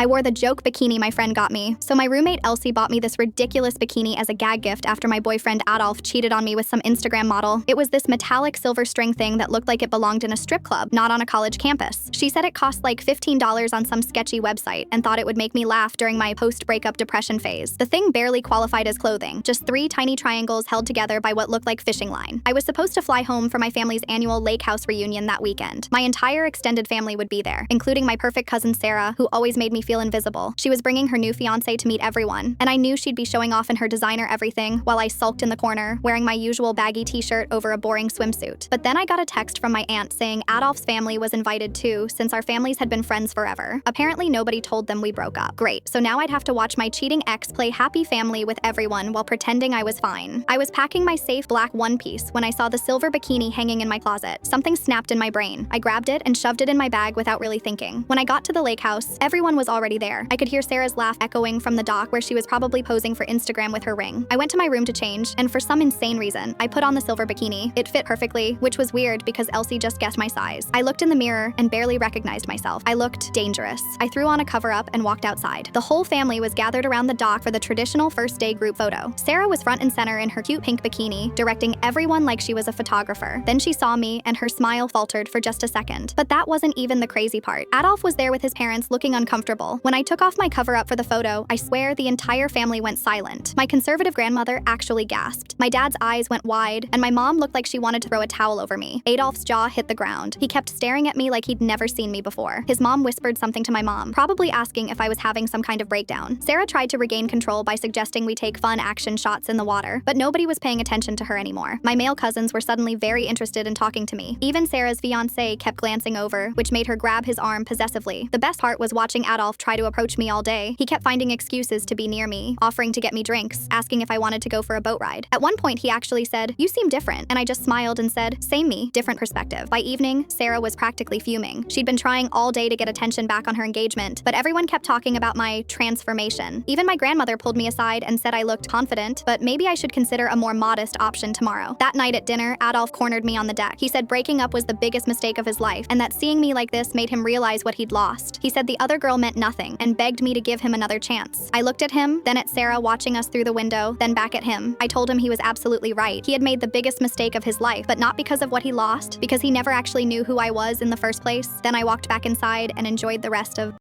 I wore the joke bikini my friend got me, so my roommate Elsie bought me this ridiculous bikini as a gag gift after my boyfriend Adolph cheated on me with some Instagram model. It was this metallic silver string thing that looked like it belonged in a strip club, not on a college campus. She said it cost like $15 on some sketchy website and thought it would make me laugh during my post-breakup depression phase. The thing barely qualified as clothing, just 3 tiny triangles held together by what looked like fishing line. I was supposed to fly home for my family's annual lake house reunion that weekend. My entire extended family would be there, including my perfect cousin Sarah, who always made me feel invisible. She was bringing her new fiancé to meet everyone, and I knew she'd be showing off in her designer everything while I sulked in the corner, wearing my usual baggy t-shirt over a boring swimsuit. But then I got a text from my aunt saying Adolph's family was invited too, since our families had been friends forever. Apparently nobody told them we broke up. Great, so now I'd have to watch my cheating ex play happy family with everyone while pretending I was fine. I was packing my safe black one piece when I saw the silver bikini hanging in my closet. Something snapped in my brain. I grabbed it and shoved it in my bag without really thinking. When I got to the lake house, everyone was already there. I could hear Sarah's laugh echoing from the dock where she was probably posing for Instagram with her ring. I went to my room to change, and for some insane reason, I put on the silver bikini. It fit perfectly, which was weird because Elsie just guessed my size. I looked in the mirror and barely recognized myself. I looked dangerous. I threw on a cover-up and walked outside. The whole family was gathered around the dock for the traditional first day group photo. Sarah was front and center in her cute pink bikini, directing everyone like she was a photographer. Then she saw me and her smile faltered for just a second. But that wasn't even the crazy part. Adolph was there with his parents looking uncomfortable. When I took off my cover-up for the photo, I swear the entire family went silent. My conservative grandmother actually gasped. My dad's eyes went wide, and my mom looked like she wanted to throw a towel over me. Adolph's jaw hit the ground. He kept staring at me like he'd never seen me before. His mom whispered something to my mom, probably asking if I was having some kind of breakdown. Sarah tried to regain control by suggesting we take fun action shots in the water, but nobody was paying attention to her anymore. My male cousins were suddenly very interested in talking to me. Even Sarah's fiancé kept glancing over, which made her grab his arm possessively. The best part was watching Adolph try to approach me all day. He kept finding excuses to be near me, offering to get me drinks, asking if I wanted to go for a boat ride. At one point, he actually said, "You seem different," and I just smiled and said, "Same me, different perspective." By evening, Sarah was practically fuming. She'd been trying all day to get attention back on her engagement, but everyone kept talking about my transformation. Even my grandmother pulled me aside and said I looked confident, but maybe I should consider a more modest option tomorrow. That night at dinner, Adolph cornered me on the deck. He said breaking up was the biggest mistake of his life, and that seeing me like this made him realize what he'd lost. He said the other girl meant nothing, and begged me to give him another chance. I looked at him, then at Sarah watching us through the window, then back at him. I told him he was absolutely right. He had made the biggest mistake of his life, but not because of what he lost, because he never actually knew who I was in the first place. Then I walked back inside and enjoyed the rest of